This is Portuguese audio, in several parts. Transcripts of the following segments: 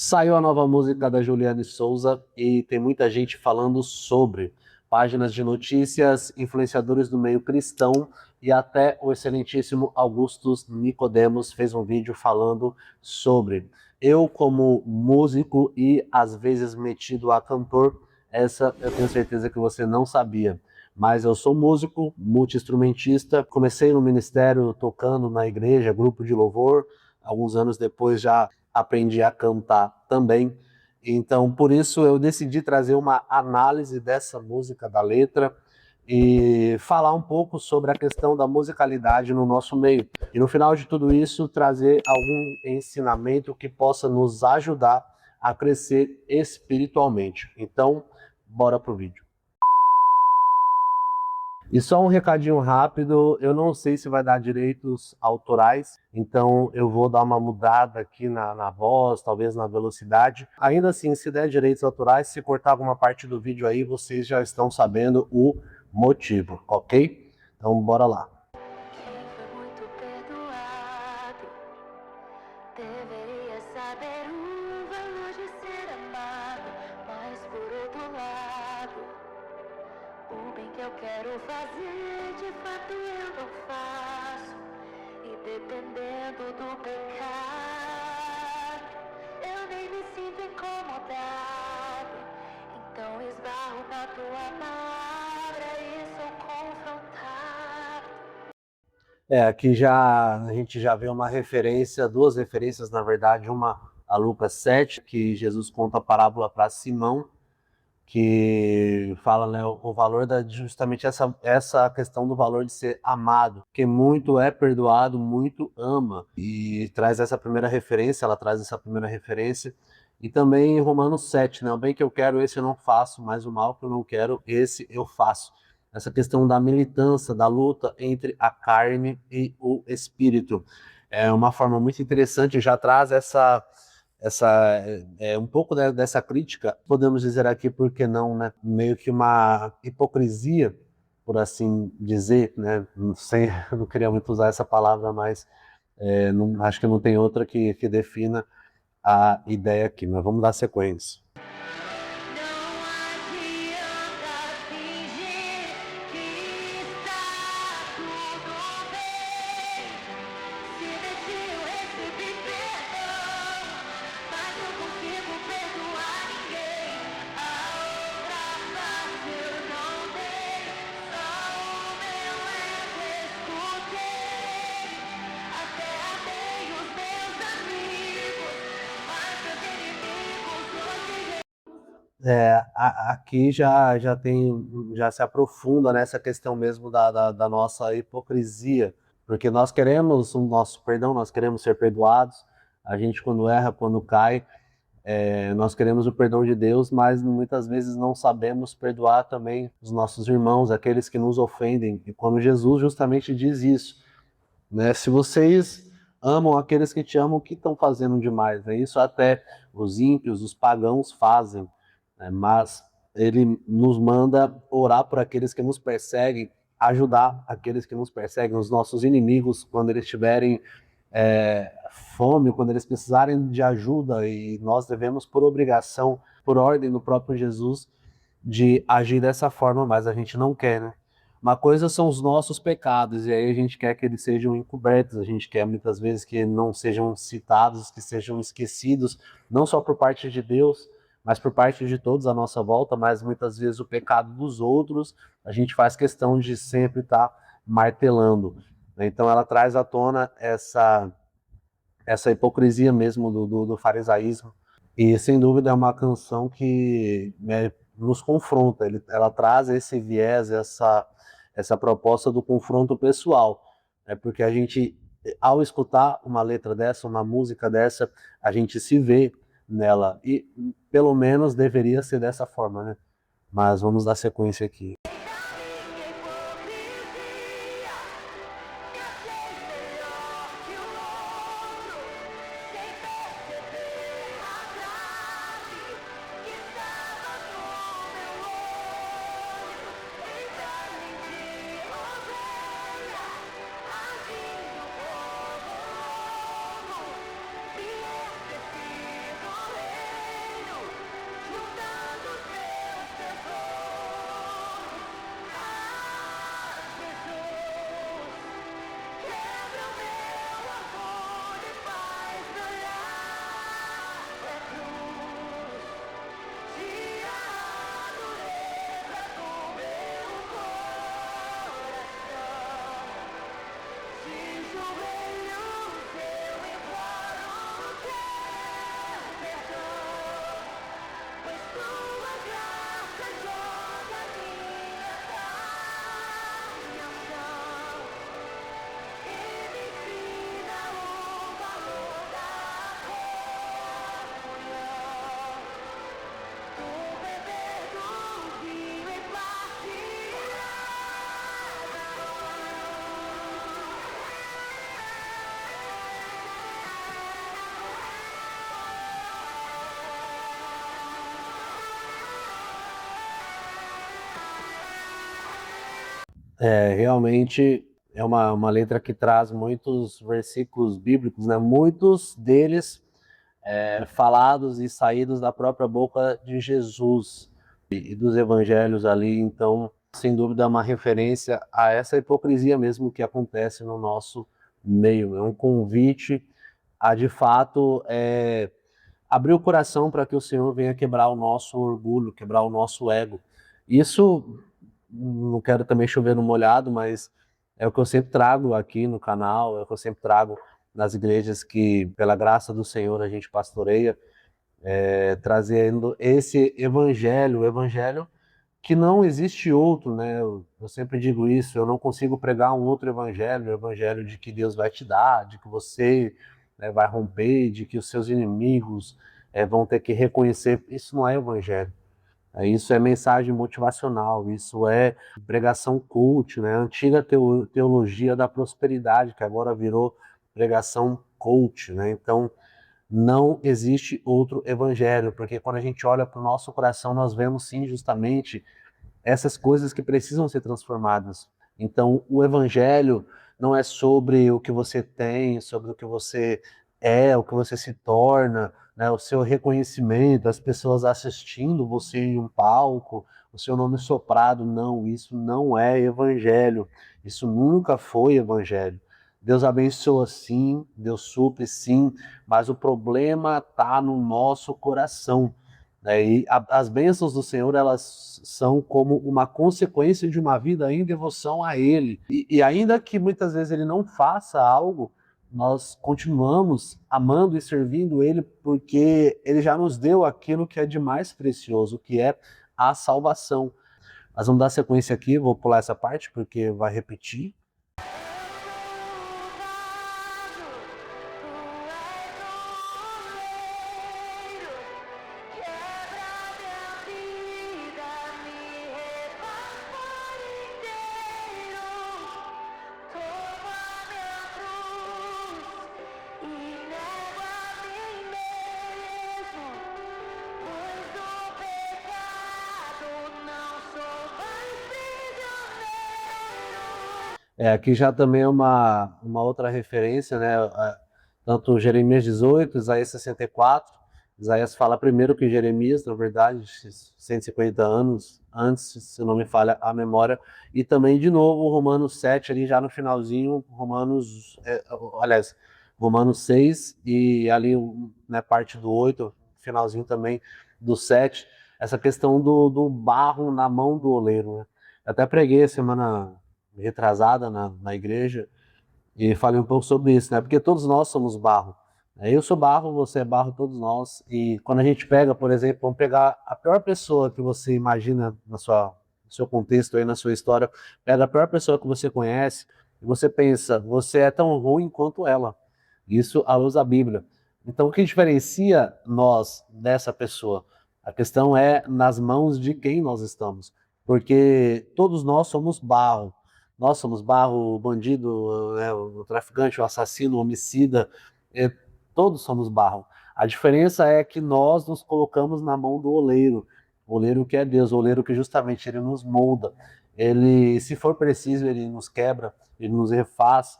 Saiu a nova música da Juliane Souza e tem muita gente falando sobre páginas de notícias, influenciadores do meio cristão e até o excelentíssimo Augustus Nicodemos fez um vídeo falando sobre. Eu, como músico e às vezes metido a cantor, essa eu tenho certeza que você não sabia. Mas eu sou músico, multi-instrumentista, comecei no ministério tocando na igreja, grupo de louvor, alguns anos depois já aprendi a cantar também. Então, por isso eu decidi trazer uma análise dessa música, da letra, e falar um pouco sobre a questão da musicalidade no nosso meio. E no final de tudo isso, trazer algum ensinamento que possa nos ajudar a crescer espiritualmente. Então, bora pro vídeo. E só um recadinho rápido, eu não sei se vai dar direitos autorais, então eu vou dar uma mudada aqui na voz, talvez na velocidade. Ainda assim, se der direitos autorais, se cortar alguma parte do vídeo aí, vocês já estão sabendo o motivo, ok? Então bora lá. Quem foi muito perdoado deveria saber o valor de ser amado. Mas por outro lado, o bem que eu quero fazer, de fato eu não faço. E dependendo do pecado, eu nem me sinto incomodado. Então esbarro na tua palavra e sou confrontado. Aqui já a gente já vê uma referência, duas referências na verdade, uma a Lucas 7, que Jesus conta a parábola para Simão, que fala, né, o valor da justamente essa questão do valor de ser amado, que muito é perdoado, muito ama, e traz essa primeira referência, ela traz essa primeira referência, e também em Romanos 7, né, o bem que eu quero, esse eu não faço, mas o mal que eu não quero, esse eu faço. Essa questão da militância, da luta entre a carne e o espírito. É uma forma muito interessante, já traz essa um pouco dessa crítica, podemos dizer aqui, por que não, né? Meio que uma hipocrisia, por assim dizer, né? Não sei, eu não queria muito usar essa palavra, mas não, acho que não tem outra que defina a ideia aqui, mas vamos dar sequência. Não adianta fingir que está tudo bem. Se mentir, eu recebi perdão, mas não consigo perdoar ninguém. A outra face eu não dei, só o meu ego escutei. Até amei os meus amigos, mas meus inimigos hoje. Aqui já se aprofunda nessa questão mesmo da nossa hipocrisia, porque nós queremos o nosso perdão, nós queremos ser perdoados, a gente quando erra, quando cai, nós queremos o perdão de Deus, mas muitas vezes não sabemos perdoar também os nossos irmãos, aqueles que nos ofendem, e quando Jesus justamente diz isso, né? Se vocês amam aqueles que te amam, o que estão fazendo demais? Né? Isso até os ímpios, os pagãos fazem, né? Mas ele nos manda orar por aqueles que nos perseguem, ajudar aqueles que nos perseguem, os nossos inimigos, quando eles tiverem fome, quando eles precisarem de ajuda, e nós devemos, por obrigação, por ordem do próprio Jesus, de agir dessa forma, mas a gente não quer, né? Uma coisa são os nossos pecados, e aí a gente quer que eles sejam encobertos, a gente quer muitas vezes que não sejam citados, que sejam esquecidos, não só por parte de Deus, mas por parte de todos à nossa volta, mas muitas vezes o pecado dos outros, a gente faz questão de sempre estar martelando. Então ela traz à tona essa hipocrisia mesmo do farisaísmo, e sem dúvida é uma canção que, né, nos confronta, ela traz esse viés, essa proposta do confronto pessoal, porque a gente, ao escutar uma letra dessa, uma música dessa, a gente se vê nela, e pelo menos deveria ser dessa forma, né? Mas vamos dar sequência aqui. Realmente é uma letra que traz muitos versículos bíblicos, né? Muitos deles falados e saídos da própria boca de Jesus e dos evangelhos ali. Então, sem dúvida, é uma referência a essa hipocrisia mesmo que acontece no nosso meio. É um convite a, de fato, abrir o coração para que o Senhor venha quebrar o nosso orgulho, quebrar o nosso ego. Isso, não quero também chover no molhado, mas é o que eu sempre trago aqui no canal, é o que eu sempre trago nas igrejas que, pela graça do Senhor, a gente pastoreia, trazendo esse evangelho, o evangelho que não existe outro, né? Eu sempre digo isso, eu não consigo pregar um outro evangelho, o evangelho de que Deus vai te dar, de que você, né, vai romper, de que os seus inimigos vão ter que reconhecer. Isso não é evangelho. Isso é mensagem motivacional, isso é pregação cult, né? A antiga teologia da prosperidade, que agora virou pregação cult, né? Então, não existe outro evangelho, porque quando a gente olha para o nosso coração, nós vemos sim justamente essas coisas que precisam ser transformadas. Então, o evangelho não é sobre o que você tem, sobre o que você é, o que você se torna, né, o seu reconhecimento, as pessoas assistindo você em um palco, o seu nome soprado. Não, isso não é evangelho. Isso nunca foi evangelho. Deus abençoa sim, Deus supre sim, mas o problema está no nosso coração. E as bênçãos do Senhor, elas são como uma consequência de uma vida em devoção a Ele. E ainda que muitas vezes Ele não faça algo, nós continuamos amando e servindo Ele, porque Ele já nos deu aquilo que é de mais precioso, que é a salvação. Nós vamos dar sequência aqui, vou pular essa parte porque vai repetir. Aqui já também é uma outra referência, né? Tanto Jeremias 18, Isaías 64. Isaías fala primeiro que Jeremias, na verdade, 150 anos antes, se não me falha a memória. E também, de novo, Romanos 7, ali já no finalzinho, aliás, Romanos 6 e ali, né, parte do 8, finalzinho também do 7, essa questão do barro na mão do oleiro, né? Eu até preguei semana retrasada na igreja e falei um pouco sobre isso, né? Porque todos nós somos barro. Eu sou barro, você é barro, todos nós. E quando a gente pega, por exemplo, vamos pegar a pior pessoa que você imagina no seu contexto aí, na sua história, pega a pior pessoa que você conhece e você pensa, você é tão ruim quanto ela. Isso à luz da Bíblia. Então, o que diferencia nós dessa pessoa? A questão é nas mãos de quem nós estamos. Porque todos nós somos barro. Nós somos barro, o bandido, né, o traficante, o assassino, o homicida, todos somos barro. A diferença é que nós nos colocamos na mão do o oleiro que é Deus, o oleiro que justamente ele nos molda. Ele, se for preciso, ele nos quebra, ele nos refaz,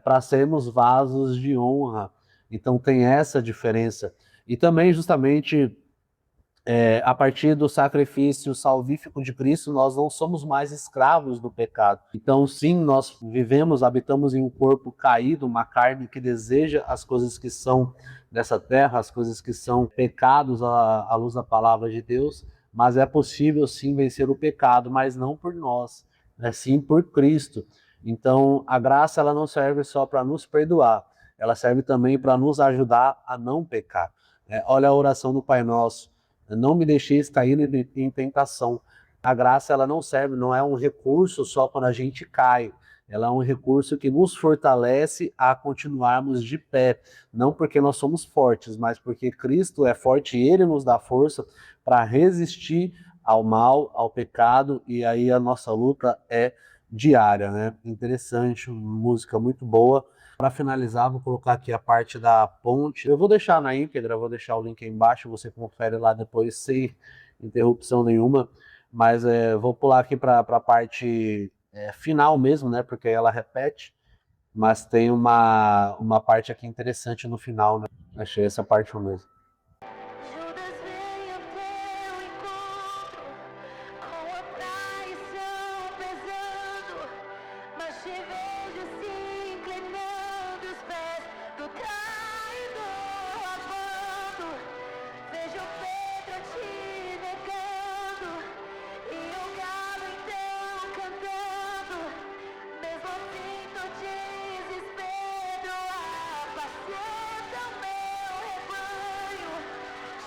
para sermos vasos de honra. Então tem essa diferença. E também justamente a partir do sacrifício salvífico de Cristo, nós não somos mais escravos do pecado. Então, sim, nós vivemos, habitamos em um corpo caído, uma carne que deseja as coisas que são dessa terra, as coisas que são pecados à luz da palavra de Deus, mas é possível sim vencer o pecado, mas não por nós, sim por Cristo. Então, a graça ela não serve só para nos perdoar, ela serve também para nos ajudar a não pecar. Olha a oração do Pai Nosso: não me deixeis cair em tentação. A graça ela não serve, não é um recurso só quando a gente cai. Ela é um recurso que nos fortalece a continuarmos de pé. Não porque nós somos fortes, mas porque Cristo é forte e Ele nos dá força para resistir ao mal, ao pecado, e aí a nossa luta é diária, né? Interessante, música muito boa. Para finalizar, vou colocar aqui a parte da ponte. Eu vou deixar na íntegra, vou deixar o link aí embaixo, você confere lá depois sem interrupção nenhuma. Mas vou pular aqui para a parte final mesmo, né? Porque ela repete, mas tem uma parte aqui interessante no final, né? Achei essa parte mesmo. Judas veio ao teu encontro, com a traição pesando, mas te vejo se inclinando os pés do traidor lavando. Vejo Pedro te negando e o galo então cantando. Mesmo assim tu dizes, Pedro, apacenta o meu rebanho.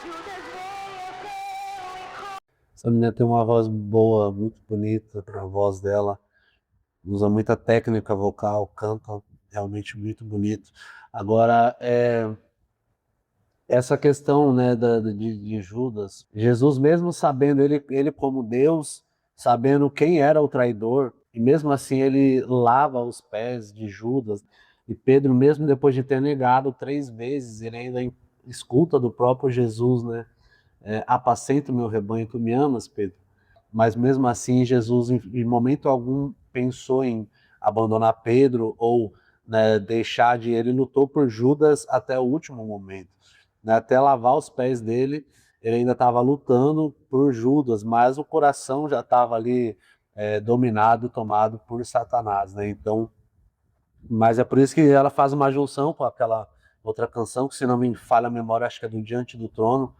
Judas veio ao teu encontro. Essa menina tem uma voz boa, muito bonita, a voz dela. Usa muita técnica vocal, canta realmente muito bonito. Agora, essa questão, né, de Judas, Jesus mesmo sabendo, ele como Deus, sabendo quem era o traidor, e mesmo assim ele lava os pés de Judas, e Pedro, mesmo depois de ter negado 3 vezes, ele ainda escuta do próprio Jesus, né, apacenta o meu rebanho, tu me amas, Pedro. Mas mesmo assim, Jesus, em momento algum, pensou em abandonar Pedro ou, né, deixar de ir. Ele lutou por Judas até o último momento, né, até lavar os pés dele. Ele ainda estava lutando por Judas, mas o coração já estava ali dominado, tomado por Satanás, né? Então, mas é por isso que ela faz uma junção com aquela outra canção, que se não me falha a memória, acho que é do Diante do Trono,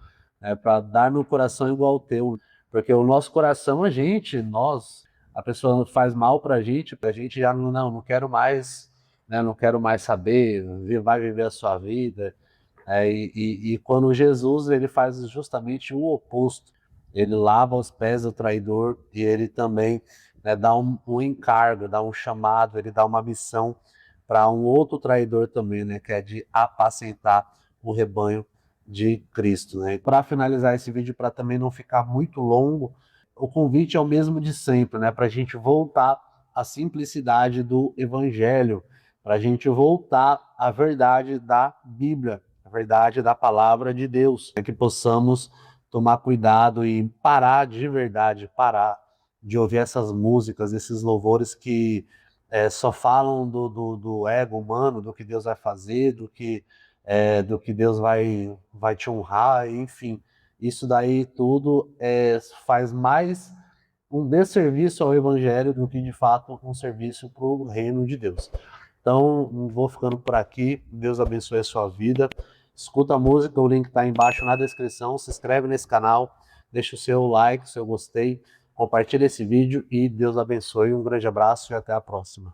para dar meu coração igual ao teu. Porque o nosso coração, a pessoa faz mal pra gente já não quero mais, né, não quero mais saber, vai viver a sua vida. E quando Jesus, ele faz justamente o oposto. Ele lava os pés do traidor e ele também, né, dá um encargo, dá um chamado, ele dá uma missão para um outro traidor também, né, que é de apacentar o rebanho de Cristo, né? Para finalizar esse vídeo, para também não ficar muito longo, o convite é o mesmo de sempre, né, para a gente voltar à simplicidade do Evangelho, para a gente voltar à verdade da Bíblia, a verdade da palavra de Deus, que possamos tomar cuidado e parar de verdade, parar de ouvir essas músicas, esses louvores que só falam do ego humano, do que Deus vai fazer, do que Deus vai te honrar, enfim. Isso daí tudo faz mais um desserviço ao Evangelho do que de fato um serviço para o reino de Deus. Então, vou ficando por aqui. Deus abençoe a sua vida. Escuta a música, o link está embaixo na descrição. Se inscreve nesse canal, deixa o seu like, o seu gostei, compartilha esse vídeo e Deus abençoe. Um grande abraço e até a próxima.